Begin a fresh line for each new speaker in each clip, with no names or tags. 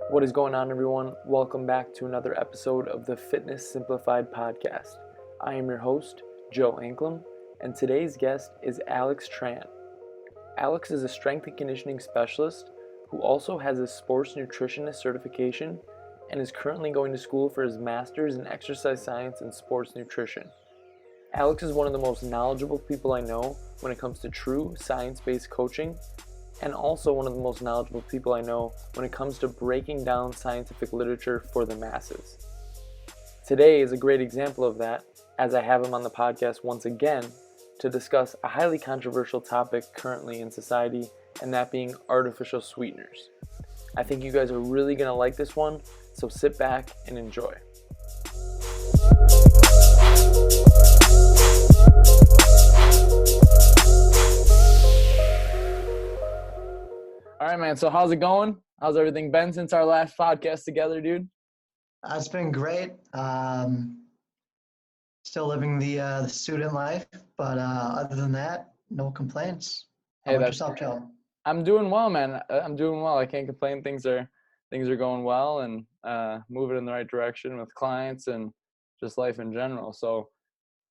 What is going on, everyone? Welcome back to another episode of the Fitness Simplified podcast. I am your host, Joe Anklam, and today's guest is Alex Tran. Alex is a strength and conditioning specialist who also has a sports nutritionist certification and is currently going to school for his master's in exercise science and sports nutrition. Alex is one of the most knowledgeable people I know when it comes to true science-based coaching, and also one of the most knowledgeable people I know when it comes to breaking down scientific literature for the masses. Today is a great example of that, as I have him on the podcast once again to discuss a highly controversial topic currently in society, and that being artificial sweeteners. I think you guys are really going to like this one, so sit back and enjoy. All right, man. So how's it going? How's everything been since our last podcast together, dude?
It's been great. Still living the student life, but other than that, no complaints. How
Hey,
about
that's
yourself, Joe?
I'm doing well, man. I'm doing well. I can't complain. Things are going well and moving in the right direction with clients and just life in general. So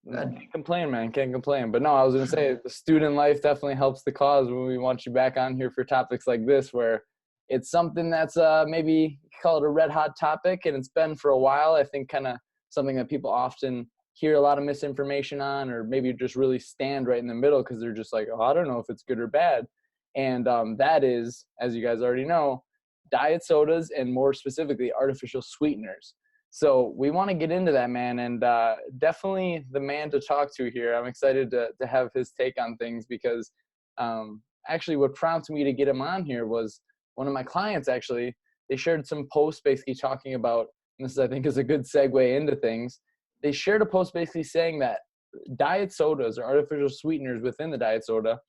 Good.
can't complain, man. Can't complain. But no, I was gonna say the student life definitely helps the cause when we want you back on here for topics like this, where it's something that's maybe call it a red hot topic, and it's been for a while. I think kind of something that people often hear a lot of misinformation on, or maybe just really stand right in the middle because they're just like, oh, I don't know if it's good or bad. And that is, as you guys already know, diet sodas and more specifically artificial sweeteners. So we want to get into that, man, and definitely the man to talk to here. I'm excited to have his take on things because actually what prompted me to get him on here was one of my clients. Actually, they shared some posts basically talking about, and this I think is a good segue into things. They shared a post basically saying that diet sodas or artificial sweeteners within the diet soda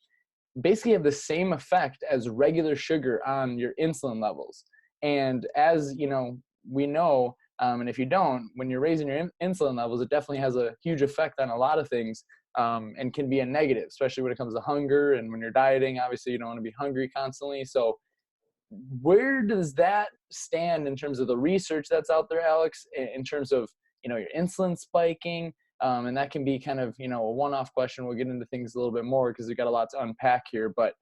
basically have the same effect as regular sugar on your insulin levels. And as you know, we know, and if you don't, when you're raising your insulin levels, it definitely has a huge effect on a lot of things, and can be a negative, especially when it comes to hunger. And when you're dieting, obviously you don't want to be hungry constantly. So where does that stand in terms of the research that's out there, Alex, in terms of, your insulin spiking? And that can be kind of, a one-off question. We'll get into things a little bit more because we've got a lot to unpack here. But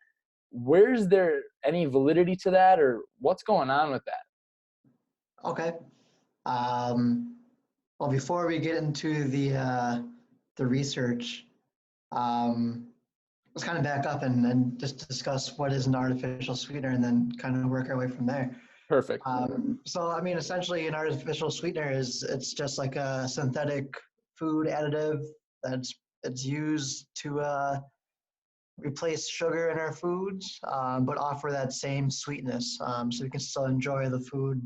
where's there any validity to that, or what's going on with that?
Okay. Well, before we get into the research, let's kind of back up and just discuss what is an artificial sweetener, and then kind of work our way from there.
Perfect.
So, I mean, essentially, an artificial sweetener it's just like a synthetic food additive it's used to replace sugar in our foods, but offer that same sweetness, so we can still enjoy the food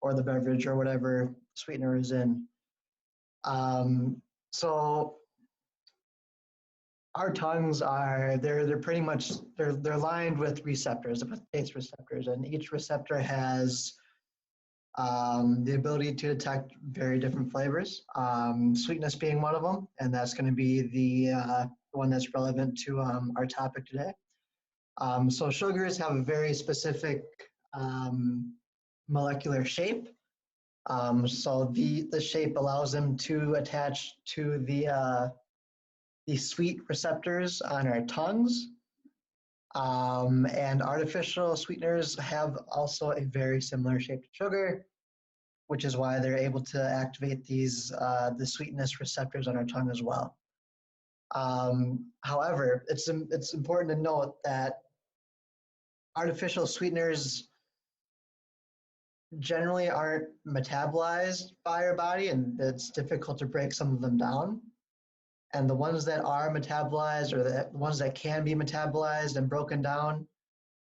or the beverage or whatever sweetener is in. So our tongues they're pretty much they're lined with receptors, with taste receptors, and each receptor has the ability to detect very different flavors, sweetness being one of them, and that's going to be the one that's relevant to our topic today. So sugars have a very specific molecular shape. So the shape allows them to attach to the sweet receptors on our tongues. And artificial sweeteners have also a very similar shape to sugar, which is why they're able to activate the sweetness receptors on our tongue as well. However, it's important to note that artificial sweeteners generally aren't metabolized by our body, and it's difficult to break some of them down. And the ones that are metabolized, or the ones that can be metabolized and broken down,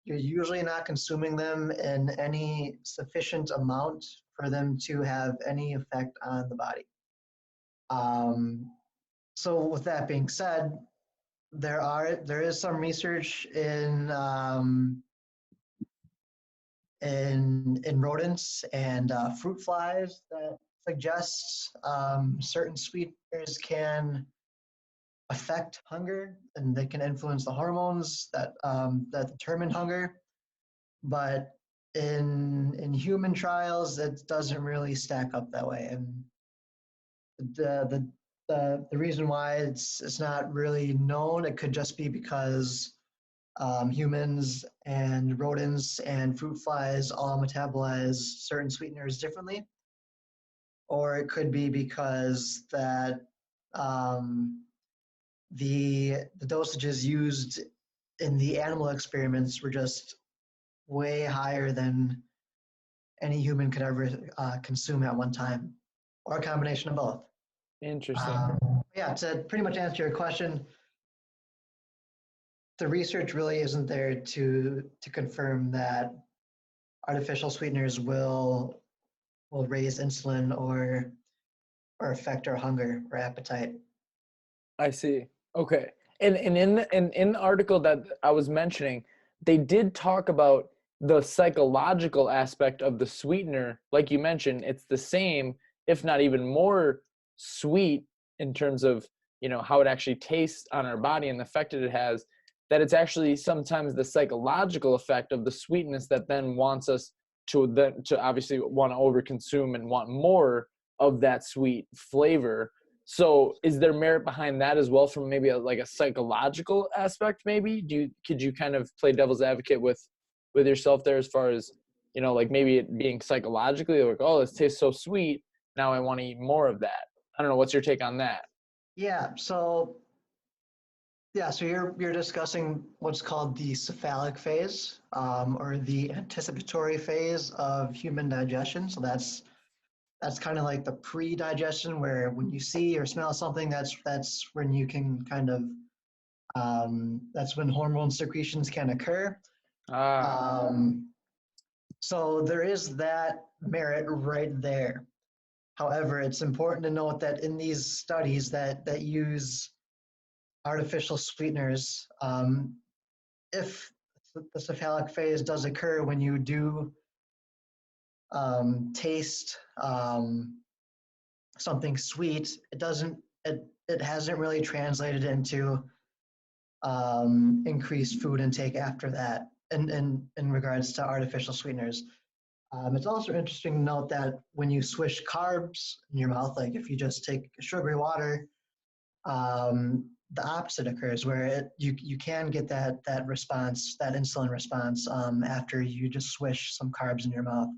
you're usually not consuming them in any sufficient amount for them to have any effect on the body. So with that being said, there is some research in rodents and fruit flies that suggests certain sweeteners can affect hunger, and they can influence the hormones that determine hunger. But in in human trials, it doesn't really stack up that way. And the reason why it's not really known, it could just be because humans and rodents and fruit flies all metabolize certain sweeteners differently, or it could be because that the dosages used in the animal experiments were just way higher than any human could ever consume at one time, or a combination of both.
Interesting.
Yeah, to pretty much answer your question, the research really isn't there to confirm that artificial sweeteners will raise insulin or affect our hunger or appetite.
I see. Okay. And in the article that I was mentioning, they did talk about the psychological aspect of the sweetener. Like you mentioned, it's the same, if not even more sweet in terms of, how it actually tastes on our body and the effect that it has, that it's actually sometimes the psychological effect of the sweetness that then wants us to obviously want to overconsume and want more of that sweet flavor. So is there merit behind that as well from maybe like a psychological aspect maybe? Could you kind of play devil's advocate with yourself there as far as, like maybe it being psychologically like, oh, this tastes so sweet, now I want to eat more of that. I don't know, what's your take on that?
So you're discussing what's called the cephalic phase, or the anticipatory phase of human digestion. So that's kind of like the pre-digestion, where when you see or smell something, that's when you can kind of that's when hormone secretions can occur. So there is that merit right there. However, it's important to note that in these studies that use artificial sweeteners, if the cephalic phase does occur when you do taste something sweet, it hasn't really translated into increased food intake after that in regards to artificial sweeteners. It's also interesting to note that when you swish carbs in your mouth, like if you just take sugary water, the opposite occurs, where you can get that response, that insulin response, after you just swish some carbs in your mouth.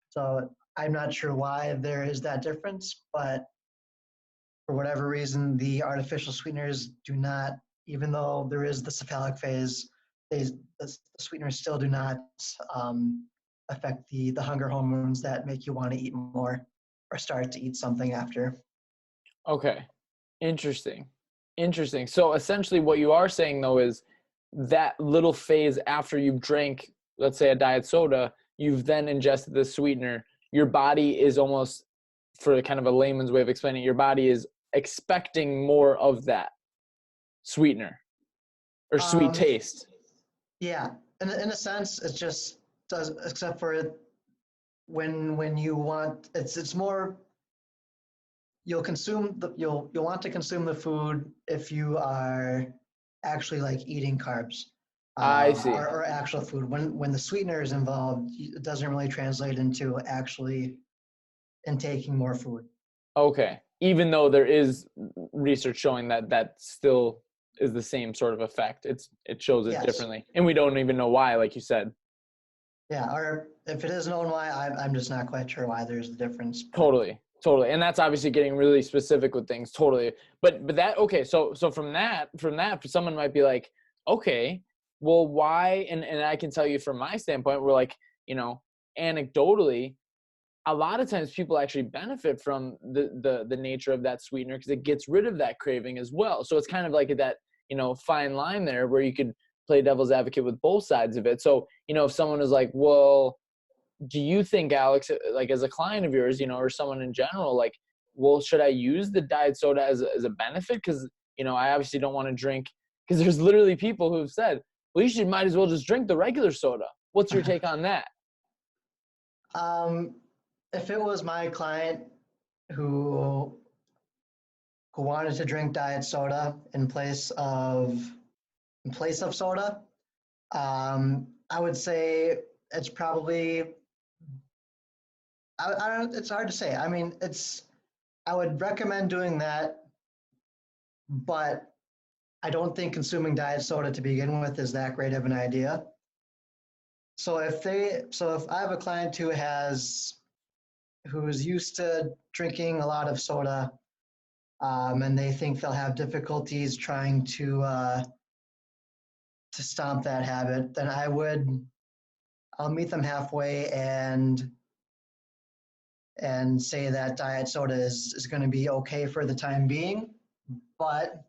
So I'm not sure why there is that difference, but for whatever reason, the artificial sweeteners do not, even though there is the cephalic phase, the sweeteners still do not affect the hunger hormones that make you want to eat more or start to eat something after.
Okay. Interesting. So essentially what you are saying though is that little phase after you've drank, let's say a diet soda, you've then ingested the sweetener, your body is almost, for kind of a layman's way of explaining it, your body is expecting more of that sweetener or sweet taste.
Yeah, in a sense, it just does, except for when you want, it's more, you'll want to consume the food if you are actually like eating carbs,
I see.
or actual food. When the sweetener is involved, it doesn't really translate into actually intaking more food.
Okay. Even though there is research showing that still is the same sort of effect. It shows it differently. And we don't even know why, like you said.
Yeah, or if it is known why, I'm just not quite sure why there's the difference.
Totally. And that's obviously getting really specific with things. Totally. But that, okay. So from that, someone might be like, okay, well, why? And I can tell you from my standpoint, we're like, anecdotally, a lot of times people actually benefit from the nature of that sweetener because it gets rid of that craving as well. So it's kind of like that, fine line there where you could play devil's advocate with both sides of it. So, if someone is like, well, do you think, Alex, like as a client of yours, or someone in general, like, well, should I use the diet soda as a benefit? Because, I obviously don't want to drink, because there's literally people who've said, well, might as well just drink the regular soda. What's your take on that?
If it was my client who wanted to drink diet soda in place of soda, I would say it's probably I don't, it's hard to say. I mean, I would recommend doing that, but I don't think consuming diet soda to begin with is that great of an idea. So if I have a client who's used to drinking a lot of soda, and they think they'll have difficulties trying to stomp that habit, then I'll meet them halfway and say that diet soda is going to be okay for the time being, but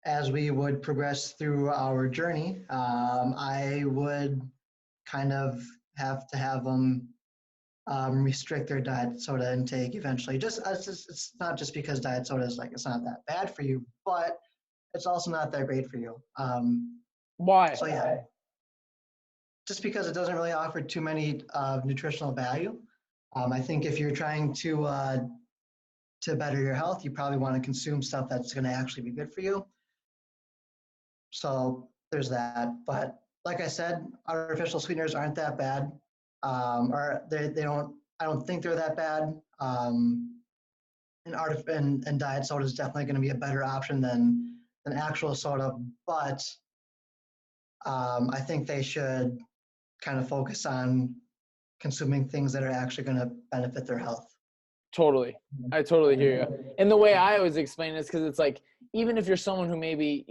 as we would progress through our journey, I would kind of have to have them restrict their diet soda intake eventually. It's not just because diet soda is like it's not that bad for you, but it's also not that great for you.
Why?
So yeah, just because it doesn't really offer too many nutritional value. I think if you're trying to better your health, you probably want to consume stuff that's going to actually be good for you. So there's that. But like I said, artificial sweeteners aren't that bad, or they don't. I don't think they're that bad. And diet soda is definitely going to be a better option than actual soda. But I think they should kind of focus on consuming things that are actually going to benefit their health.
Totally. I totally hear you. And the way I always explain it is because it's like, even if you're someone who maybe,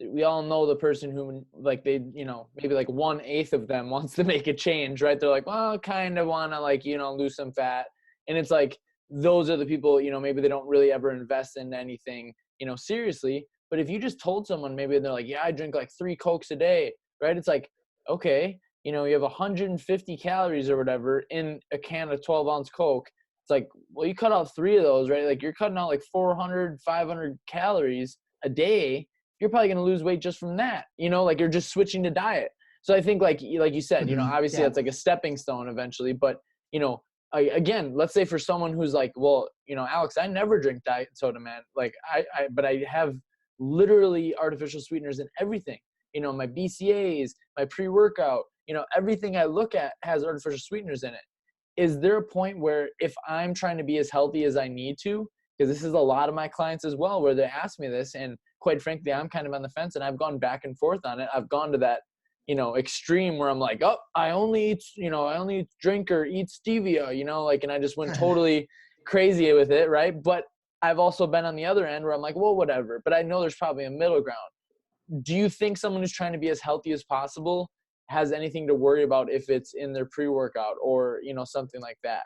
we all know the person who like maybe like 1/8 of them wants to make a change, right? They're like, well, kind of want to like, lose some fat. And it's like, those are the people, maybe they don't really ever invest in anything, seriously. But if you just told someone, maybe they're like, yeah, I drink like 3 Cokes a day, right? It's like, okay, you have 150 calories or whatever in a can of 12-ounce Coke. It's like, well, you cut out 3 of those, right? Like you're cutting out like 400, 500 calories a day. You're probably going to lose weight just from that, like you're just switching to diet. So I think like you said, obviously that's like a stepping stone eventually, but again, let's say for someone who's like, well, Alex, I never drink diet soda, man. Like but I have literally artificial sweeteners in everything, my BCAAs, my pre-workout, everything I look at has artificial sweeteners in it. Is there a point where if I'm trying to be as healthy as I need to, because this is a lot of my clients as well, where they ask me this, and quite frankly, I'm kind of on the fence and I've gone back and forth on it. I've gone to that, extreme where I'm like, oh, I only drink or eat stevia, like, and I just went totally crazy with it. Right. But I've also been on the other end where I'm like, well, whatever, but I know there's probably a middle ground. Do you think someone who's trying to be as healthy as possible has anything to worry about if it's in their pre-workout or, something like that?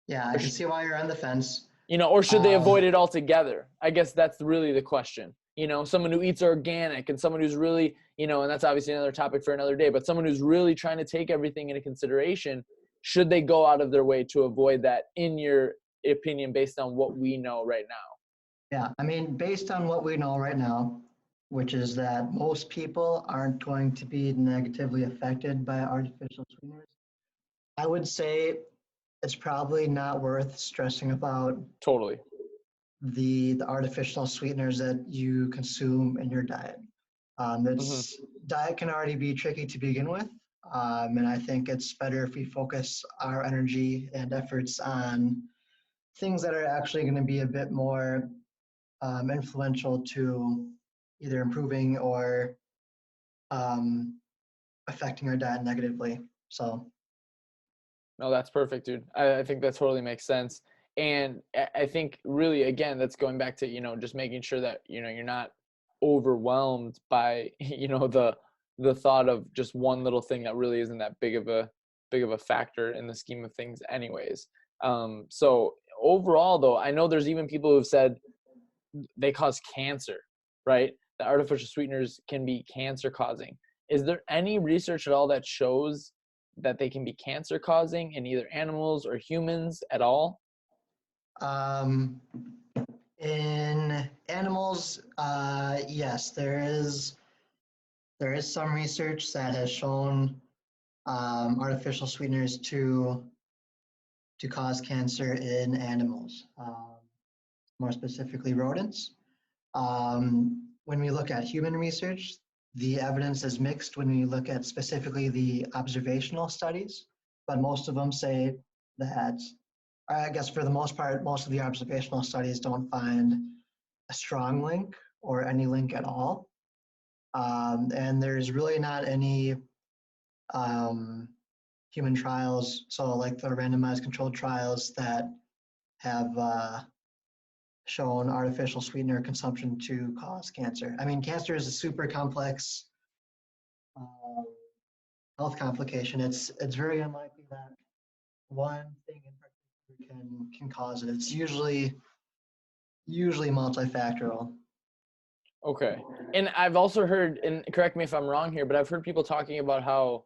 Yeah, I can see why you're on the fence.
Or should they avoid it altogether? I guess that's really the question. Someone who eats organic and someone who's really, and that's obviously another topic for another day, but someone who's really trying to take everything into consideration, should they go out of their way to avoid that, in your opinion, based on what we know right now?
Yeah, I mean, based on what we know right now, which is that most people aren't going to be negatively affected by artificial sweeteners, I would say it's probably not worth stressing about
Totally.
the artificial sweeteners that you consume in your diet. Diet can already be tricky to begin with, and I think it's better if we focus our energy and efforts on things that are actually going to be a bit more influential to either improving or affecting our diet negatively. So,
No, that's perfect, dude. I think that totally makes sense. And I think really, again, that's going back to, just making sure that, you're not overwhelmed by, the thought of just one little thing that really isn't that big of a factor in the scheme of things anyways. So overall though, I know there's even people who've said they cause cancer, right? The artificial sweeteners can be cancer causing. Is there any research at all that shows that they can be cancer causing in either animals or humans at all?
in animals, yes, there is some research that has shown artificial sweeteners to cause cancer in animals, more specifically rodents. When we look at human research, the evidence is mixed when you look at specifically the observational studies, but most of them say that, I guess for the most part, most of the observational studies don't find a strong link or any link at all. And there's really not any human trials, so like the randomized controlled trials that have shown artificial sweetener consumption to cause cancer. I mean, cancer is a super complex um, health complication. It's very unlikely that one thing in particular can cause it. It's usually multifactorial.
Okay. And I've also heard, and correct me if I'm wrong here, but I've heard people talking about how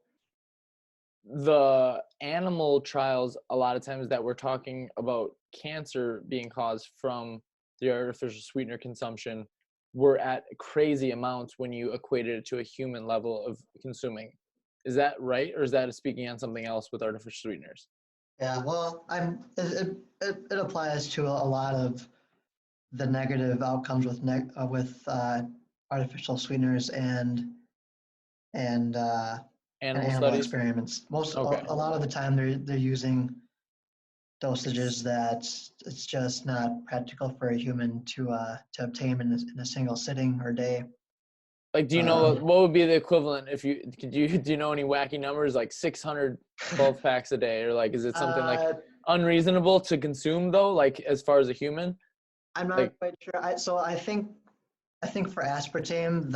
the animal trials, a lot of times that we're talking about cancer being caused from the artificial sweetener consumption, were at crazy amounts when you equated it to a human level of consuming. Is that right? Or is that speaking on something else with artificial sweeteners?
Yeah, well, it applies to a lot of the negative outcomes with artificial sweeteners and
Animal
animal
studies?
experiments.
Okay.
A lot of the time they're using dosages that it's just not practical for a human to obtain in a single sitting or day.
Like, do you know what would be the equivalent if do you know any wacky numbers, like 600 12 packs a day, or like, is it something like unreasonable to consume though, like as far as a human?
I'm not
Like,
quite sure. I think for aspartame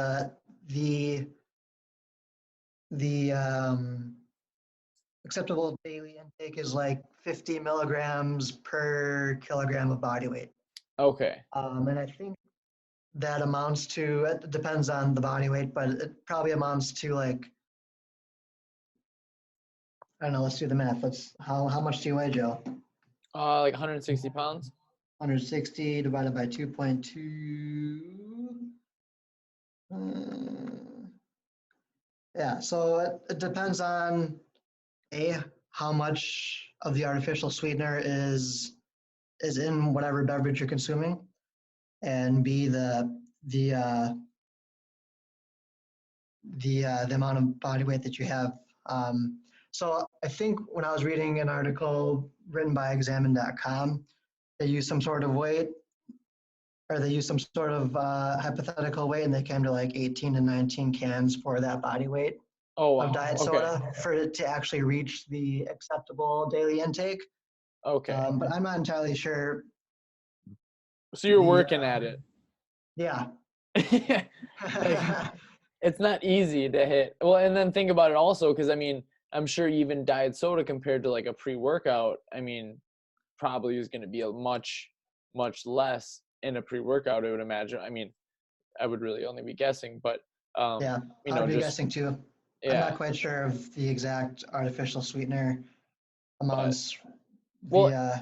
the acceptable daily intake is like 50 milligrams per kilogram of body weight.
okay.
And I think that amounts to, it depends on the body weight, but it probably amounts to like, I don't know, let's do the math. How much do you weigh, Joe?
Like 160 pounds.
160 divided by 2.2. Yeah, so it depends on how much of the artificial sweetener is in whatever beverage you're consuming, and B, the amount of body weight that you have. So I think when I was reading an article written by examine.com, they used some sort of weight, or they used some sort of hypothetical weight, and they came to like 18 to 19 cans for that body weight
Oh
of
wow.
diet
Okay.
soda for it to actually reach the acceptable daily intake.
Okay.
But I'm not entirely sure.
So you're
The
working at it.
Yeah.
Like, it's not easy to hit. Well, and then think about it also, because I mean, I'm sure even diet soda compared to like a pre-workout, I mean, probably is going to be a much less in a pre-workout, I would imagine. I mean, I would really only be guessing, but
Yeah,
you
I
know,
would be
just
guessing too. I'm
yeah.
not quite sure of the exact artificial sweetener
But
amounts
well,
via.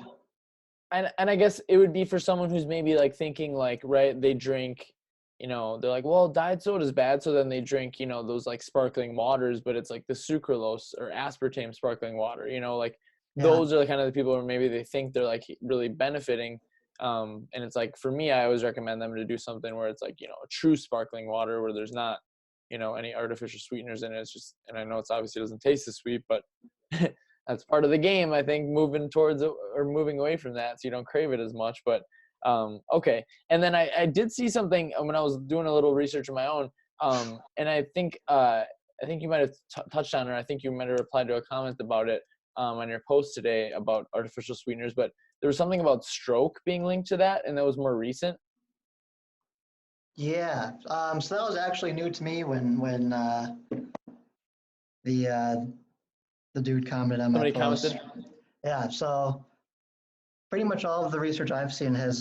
and I guess it would be for someone who's maybe like thinking like, right, they drink, you know, they're like, well, diet soda is bad, so then they drink, you know, those like sparkling waters, but it's like the sucralose or aspartame sparkling water, you know, like
Yeah,
those are the kind of the people where maybe they think they're like really benefiting. And it's like, for me, I always recommend them to do something where it's like, you know, a true sparkling water where there's not, you know, any artificial sweeteners in it. It's just, and I know it's obviously doesn't taste as sweet, but that's part of the game, I think, moving towards or moving away from that, so you don't crave it as much. But okay. And then I did see something when I was doing a little research of my own, and I think you might have touched on it. I think you might have replied to a comment about it on your post today about artificial sweeteners. But there was something about stroke being linked to that, and that was more recent.
yeah. So that was actually new to me when the uh, the dude commented on my
Somebody
post.
commented.
Yeah, so pretty much all of the research I've seen uh,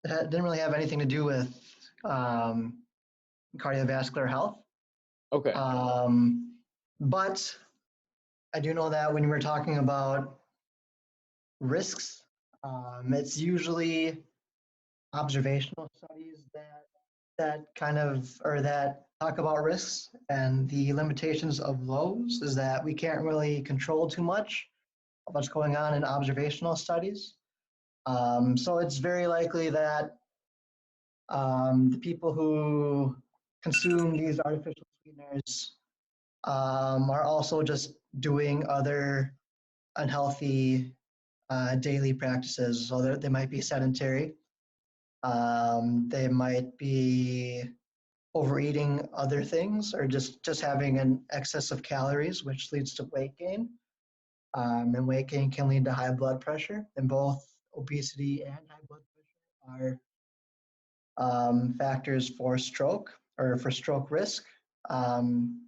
didn't really have anything to do with cardiovascular health.
Okay.
But I do know that when we're talking about risks, it's usually observational studies that kind of or that talk about risks, and the limitations of those is that we can't really control too much of what's going on in observational studies. So it's very likely that The people who consume these artificial sweeteners are also just doing other unhealthy daily practices. So they might be sedentary. They might be overeating other things, or just having an excess of calories, which leads to weight gain. And weight gain can lead to high blood pressure. And both obesity and high blood pressure are factors for stroke or for stroke risk. Um,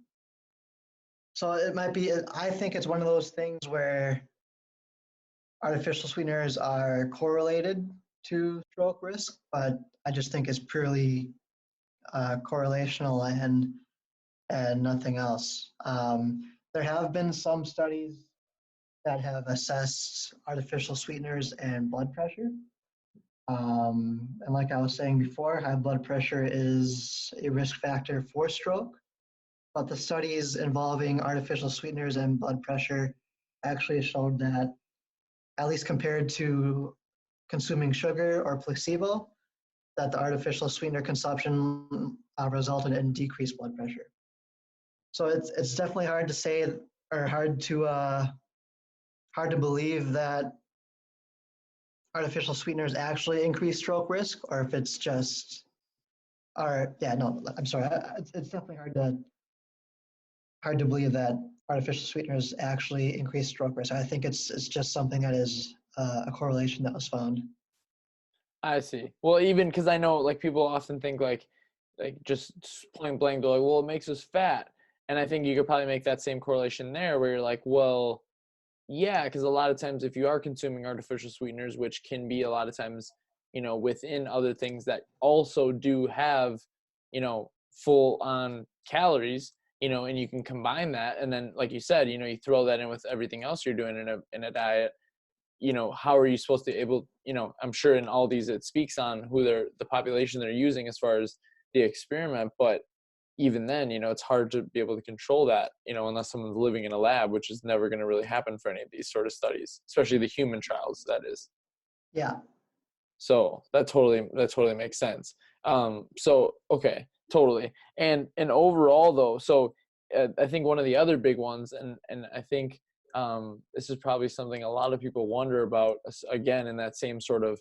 so it might be, I think it's one of those things where artificial sweeteners are correlated to stroke risk, but I just think it's purely correlational and nothing else. There have been some studies that have assessed artificial sweeteners and blood pressure. And like I was saying before, high blood pressure is a risk factor for stroke, but the studies involving artificial sweeteners and blood pressure actually showed that, at least compared to consuming sugar or placebo, that the artificial sweetener consumption resulted in decreased blood pressure. So it's definitely hard to say, or hard to believe that artificial sweeteners actually increase stroke risk, or if it's just, or yeah, no, I'm sorry, it's definitely hard to believe that artificial sweeteners actually increase stroke risk. I think it's just something that is a correlation that was found.
I see. Well, even because I know like people often think like just point blank, they're like, well, it makes us fat. And I think you could probably make that same correlation there where you're like, well, yeah, because a lot of times if you are consuming artificial sweeteners, which can be a lot of times, within other things that also do have, full on calories, and you can combine that. And then, like you said, you throw that in with everything else you're doing in a diet. How are you supposed to I'm sure in all these it speaks on who the population they're using as far as the experiment, but even then, it's hard to be able to control that, unless someone's living in a lab, which is never going to really happen for any of these sort of studies, especially the human trials, that is.
Yeah.
So that totally makes sense. So, okay, totally. And overall though, so I think one of the other big ones, and I think this is probably something a lot of people wonder about, again, in that same sort of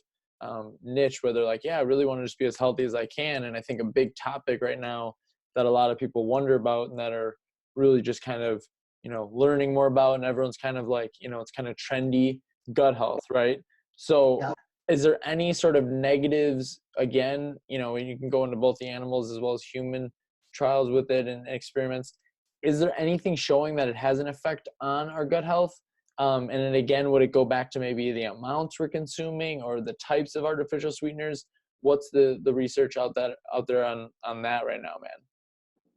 niche where they're like, yeah, I really want to just be as healthy as I can. And I think a big topic right now that a lot of people wonder about and that are really just kind of, learning more about, and everyone's kind of like, it's kind of trendy, gut health, right? So
Yeah.
is there any sort of negatives, again, and you can go into both the animals as well as human trials with it and experiments. Is there anything showing that it has an effect on our gut health? And then again, would it go back to maybe the amounts we're consuming or the types of artificial sweeteners? What's the research out there on that right now, man?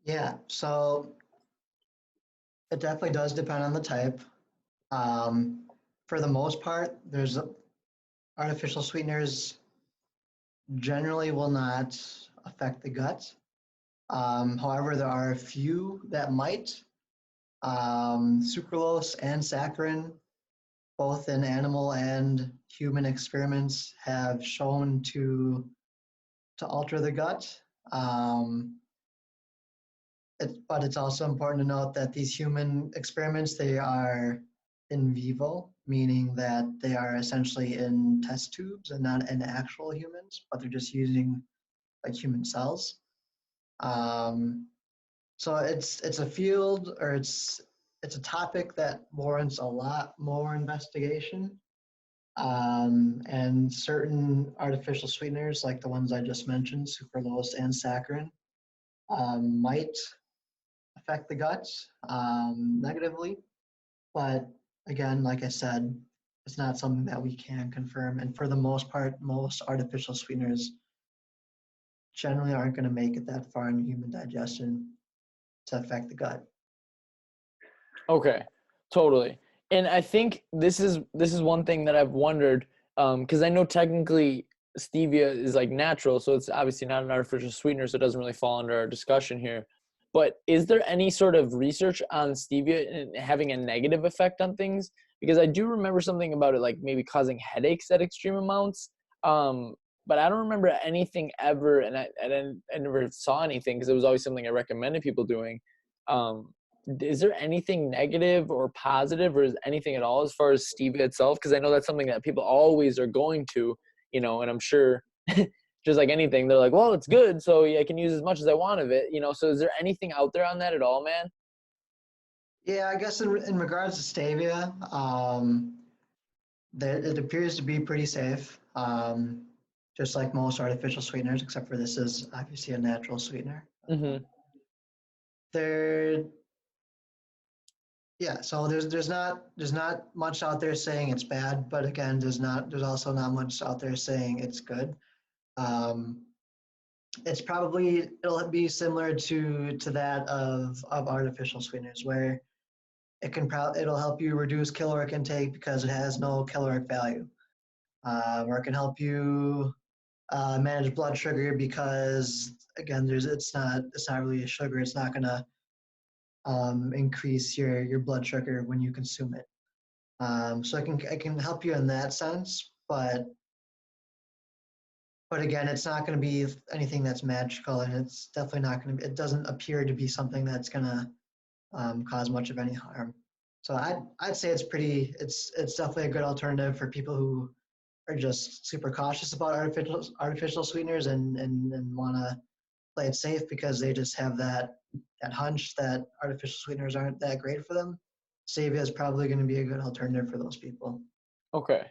Yeah. So it definitely does depend on the type. For the most part, there's artificial sweeteners generally will not affect the gut. However, there are a few that might. Sucralose and saccharin, both in animal and human experiments, have shown to alter the gut. But it's also important to note that these human experiments, they are in vivo, meaning that they are essentially in test tubes and not in actual humans, but they're just using like human cells. So it's a field, or it's a topic that warrants a lot more investigation. And certain artificial sweeteners, like the ones I just mentioned, sucralose and saccharin, might affect the guts negatively. But again, like I said, it's not something that we can confirm. And for the most part, most artificial sweeteners generally aren't going to make it that far in human digestion to affect the gut.
Okay, totally. And I think this is one thing that I've wondered, because I know technically stevia is like natural, so it's obviously not an artificial sweetener, so it doesn't really fall under our discussion here. But is there any sort of research on stevia having a negative effect on things? Because I do remember something about it, like maybe causing headaches at extreme amounts. but I don't remember anything ever, and I never saw anything because it was always something I recommended people doing. Um, is there anything negative or positive, or is anything at all as far as stevia itself? Because I know that's something that people always are going to, and I'm sure just like anything, they're like, well, it's good, so yeah, I can use as much as I want of it. So is there anything out there on that at all, man?
Yeah, I guess in regards to stevia, it appears to be pretty safe, just like most artificial sweeteners, except for this is obviously a natural sweetener.
Mm-hmm.
There, yeah. So there's not much out there saying it's bad, but again, there's also not much out there saying it's good. Um, it'll be similar to that of artificial sweeteners, where it'll help you reduce caloric intake because it has no caloric value, or it can help you manage blood sugar because again, it's not really a sugar. It's not gonna increase your blood sugar when you consume it. So it can help you in that sense, but again, it's not going to be anything that's magical, and it's definitely not going to be. It doesn't appear to be something that's going to cause much of any harm. So I'd say it's definitely a good alternative for people who are just super cautious about artificial sweeteners and want to play it safe because they just have that hunch that artificial sweeteners aren't that great for them. Stevia is probably going to be a good alternative for those people.
Okay.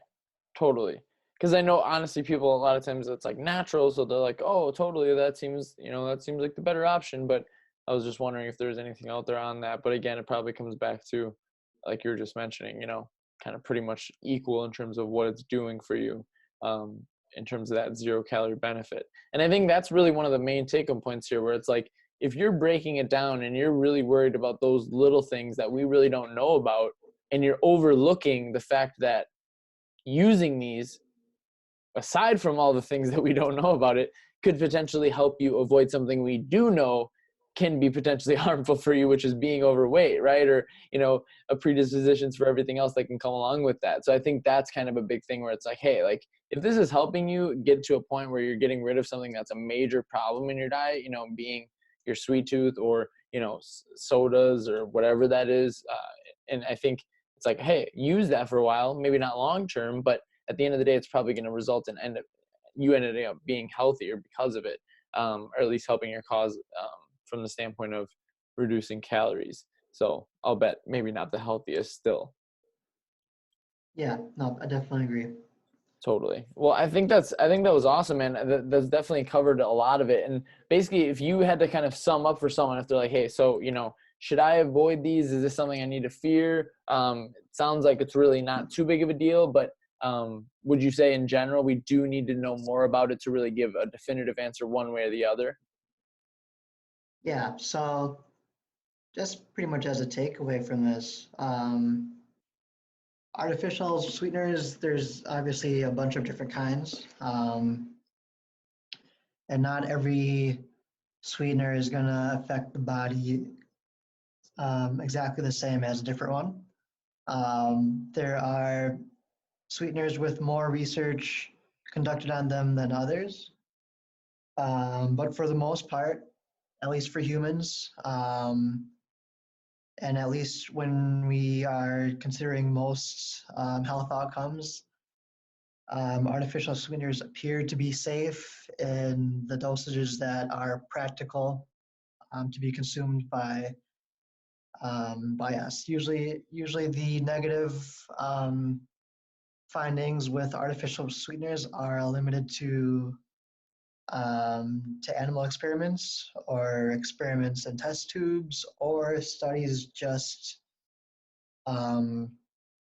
Totally. Because I know honestly people a lot of times it's like natural, so they're like, oh, totally, that seems like the better option. But I was just wondering if there's anything out there on that. But again, it probably comes back to, like you were just mentioning, kind of pretty much equal in terms of what it's doing for you, in terms of that 0 calorie benefit. And I think that's really one of the main take-home points here, where it's like if you're breaking it down and you're really worried about those little things that we really don't know about, and you're overlooking the fact that using these, aside from all the things that we don't know about it, could potentially help you avoid something we do know can be potentially harmful for you, which is being overweight, right? Or, a predispositions for everything else that can come along with that. So I think that's kind of a big thing where it's like, hey, like if this is helping you get to a point where you're getting rid of something that's a major problem in your diet, being your sweet tooth or, sodas or whatever that is. And I think it's like, hey, use that for a while, maybe not long term, but at the end of the day, it's probably going to result in you ended up being healthier because of it, or at least helping your cause, from the standpoint of reducing calories. So I'll bet maybe not the healthiest still.
Yeah, no, I definitely agree.
Totally. Well, I think that was awesome, man. That's definitely covered a lot of it. And basically, if you had to kind of sum up for someone, if they're like, hey, so should I avoid these? Is this something I need to fear? It sounds like it's really not too big of a deal, but would you say in general we do need to know more about it to really give a definitive answer one way or the other?
Yeah, so just pretty much as a takeaway from this, artificial sweeteners, there's obviously a bunch of different kinds, and not every sweetener is going to affect the body exactly the same as a different one. There are sweeteners with more research conducted on them than others, but for the most part, at least for humans, and at least when we are considering most health outcomes, artificial sweeteners appear to be safe in the dosages that are practical to be consumed by us. Usually the negative findings with artificial sweeteners are limited to animal experiments or experiments in test tubes or um,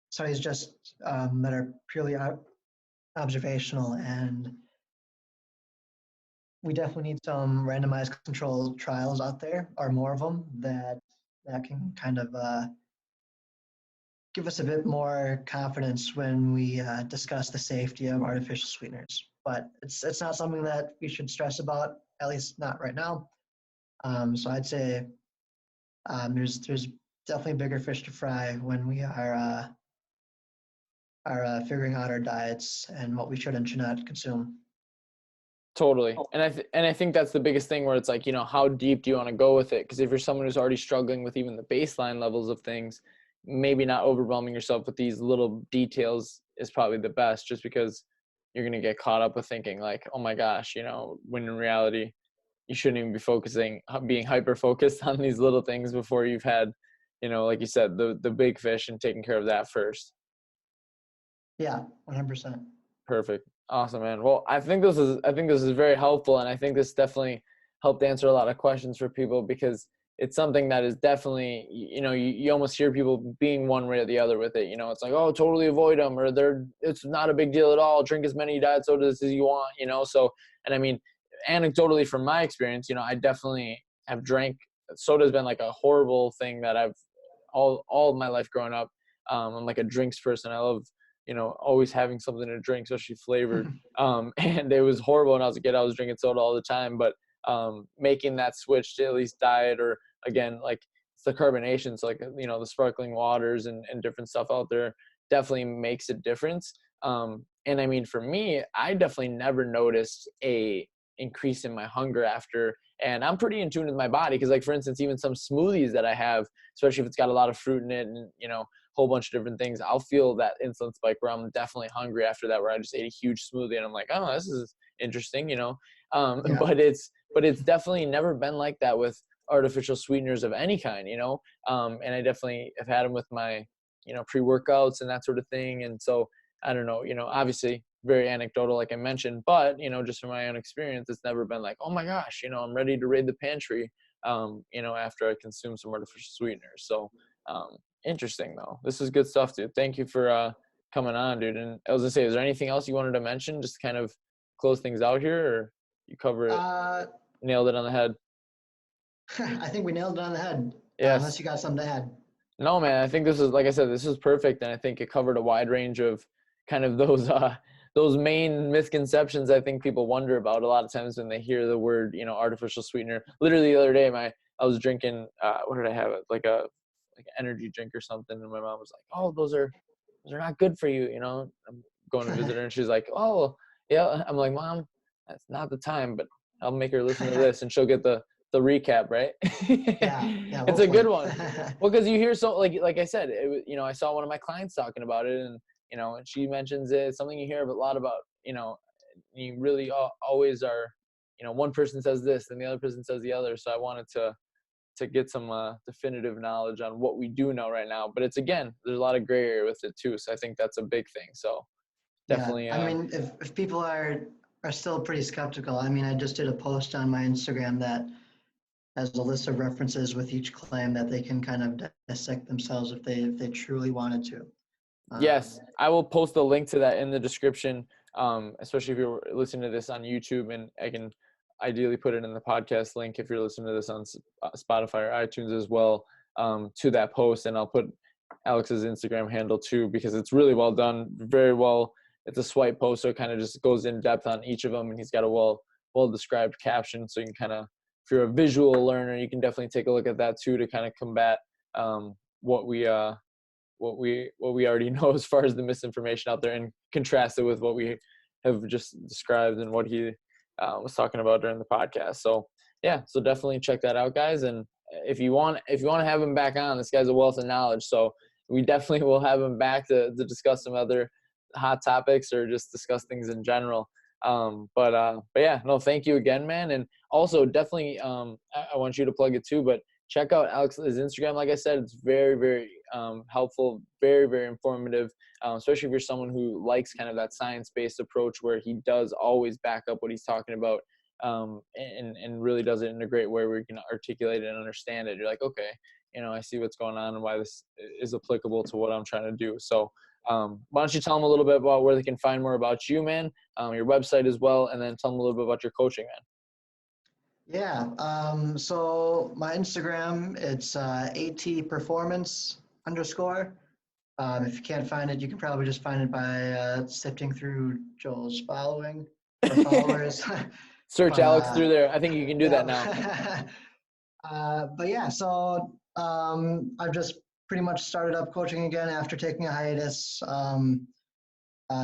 studies just that are purely observational, and we definitely need some randomized controlled trials out there, or more of them, that can kind of give us a bit more confidence when we discuss the safety of artificial sweeteners. But it's not something that we should stress about, at least not right now. So I'd say there's definitely bigger fish to fry when we are figuring out our diets and what we should and should not consume.
Totally. And I think that's the biggest thing where it's like, you know, how deep do you want to go with it? Because if you're someone who's already struggling with even the baseline levels of things, maybe not overwhelming yourself with these little details is probably the best, just because you're going to get caught up with thinking like, oh my gosh, you know, when in reality, you shouldn't even be being hyper focused on these little things before you've had, you know, like you said, the big fish and taking care of that first.
Yeah, 100%.
Perfect. Awesome, man. Well, I think this is very helpful, and I think this definitely helped answer a lot of questions for people, because it's something that is definitely, you know, you almost hear people being one way or the other with it. You know, it's like, oh, totally avoid them, or it's not a big deal at all. Drink as many diet sodas as you want, you know. So, and I mean, anecdotally from my experience, you know, I definitely have drank soda's been like a horrible thing that I've all of my life growing up. I'm like a drinks person. I love, you know, always having something to drink, especially flavored. And it was horrible when I was a kid. I was drinking soda all the time, but making that switch to at least diet, or again, like it's the carbonations, like, you know, the sparkling waters and different stuff out there definitely makes a difference. And I mean, for me, I definitely never noticed a increase in my hunger after, and I'm pretty in tune with my body. Cause like, for instance, even some smoothies that I have, especially if it's got a lot of fruit in it and, you know, whole bunch of different things, I'll feel that insulin spike where I'm definitely hungry after that, where I just ate a huge smoothie and I'm like, oh, this is interesting, you know.
Yeah.
But it's definitely never been like that with artificial sweeteners of any kind, you know. And I definitely have had them with my, you know, pre-workouts and that sort of thing. And so I don't know, you know, obviously very anecdotal, like I mentioned, but, you know, just from my own experience, it's never been like, oh my gosh, you know, I'm ready to raid the pantry, you know, after I consume some artificial sweeteners. So, interesting though. This is good stuff, dude. Thank you for coming on, dude. And I was gonna say, is there anything else you wanted to mention, just to kind of close things out here, or you cover it,
Uh,
nailed it on the head?
I think we nailed it on the head, unless
Yes.
you got something to add.
No, man, I think this is, like I said, this is perfect, and I think it covered a wide range of kind of those main misconceptions I think people wonder about a lot of times when they hear the word, you know, artificial sweetener. Literally the other day, I was drinking, what did I have? Like an energy drink or something, and my mom was like, "Oh, those are not good for you," you know. I'm going to visit her, and she's like, "Oh, yeah." I'm like, "Mom, that's not the time, but I'll make her listen to this, and she'll get the recap, right?"
Yeah, yeah,
It's a good
hopefully.
one. Well, because you hear, so like I said, you know, I saw one of my clients talking about it, and, you know, and she mentions it. It's something you hear a lot about, you know. You really always are, you know, one person says this and the other person says the other. So I wanted to get some definitive knowledge on what we do know right now. But it's, again, there's a lot of gray area with it too. So I think that's a big thing. So
Yeah,
definitely,
I mean, if people are still pretty skeptical, I mean, I just did a post on my Instagram that has a list of references with each claim that they can kind of dissect themselves if they truly wanted to.
yes,
Um,
I will post a link to that in the description, especially if you're listening to this on YouTube, and I can ideally put it in the podcast link if you're listening to this on Spotify or iTunes as well, to that post. And I'll put Alex's Instagram handle too, because it's really well done, very well. It's a swipe post, so it kind of just goes in depth on each of them, and he's got a well described caption, so you can kind of, if you're a visual learner, you can definitely take a look at that too, to kind of combat what we already know as far as the misinformation out there, and contrast it with what we have just described and what he was talking about during the podcast. So yeah, so definitely check that out, guys. And if you want to have him back on, this guy's a wealth of knowledge. So we definitely will have him back to discuss some other hot topics, or just discuss things in general. But yeah, no, thank you again, man. And also definitely, I want you to plug it too, but check out Alex's Instagram. Like I said, it's very, very helpful, very, very informative, especially if you're someone who likes kind of that science-based approach, where he does always back up what he's talking about, and really does it in a great way where you can articulate it and understand it. You're like, okay, you know, I see what's going on and why this is applicable to what I'm trying to do. So why don't you tell them a little bit about where they can find more about you, man, your website as well, and then tell them a little bit about your coaching, man.
yeah, so my Instagram, it's AT performance underscore. If you can't find it, you can probably just find it by sifting through Joel's following or followers.
Search
but
Alex through there. I think you can do that now.
yeah. But yeah, so I've just pretty much started up coaching again after taking a hiatus.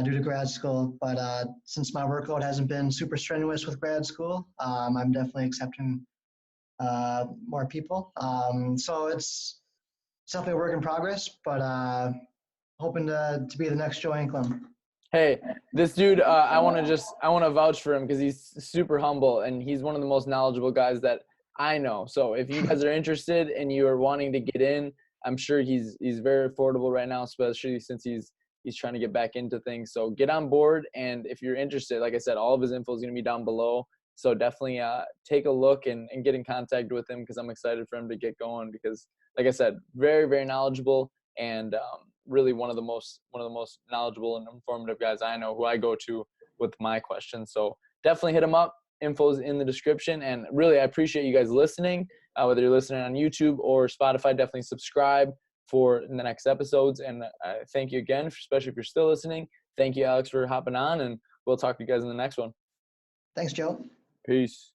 due to grad school. But since my workload hasn't been super strenuous with grad school, I'm definitely accepting more people. So it's definitely a work in progress, but hoping to be the next Joe Anklem.
Hey, this dude, I want to vouch for him because he's super humble and he's one of the most knowledgeable guys that I know. So if you guys are interested and you are wanting to get in, I'm sure he's very affordable right now, especially since he's trying to get back into things. So get on board, and if you're interested, like I said, all of his info is going to be down below. So definitely take a look and get in contact with him because I'm excited for him to get going because, like I said, very, very knowledgeable and really one of the most knowledgeable and informative guys I know who I go to with my questions. So definitely hit him up. Info's in the description. And really, I appreciate you guys listening, whether you're listening on YouTube or Spotify. Definitely subscribe for the next episodes. And thank you again, especially if you're still listening. Thank you, Alex, for hopping on, and we'll talk to you guys in the next one.
Thanks, Joe.
Peace.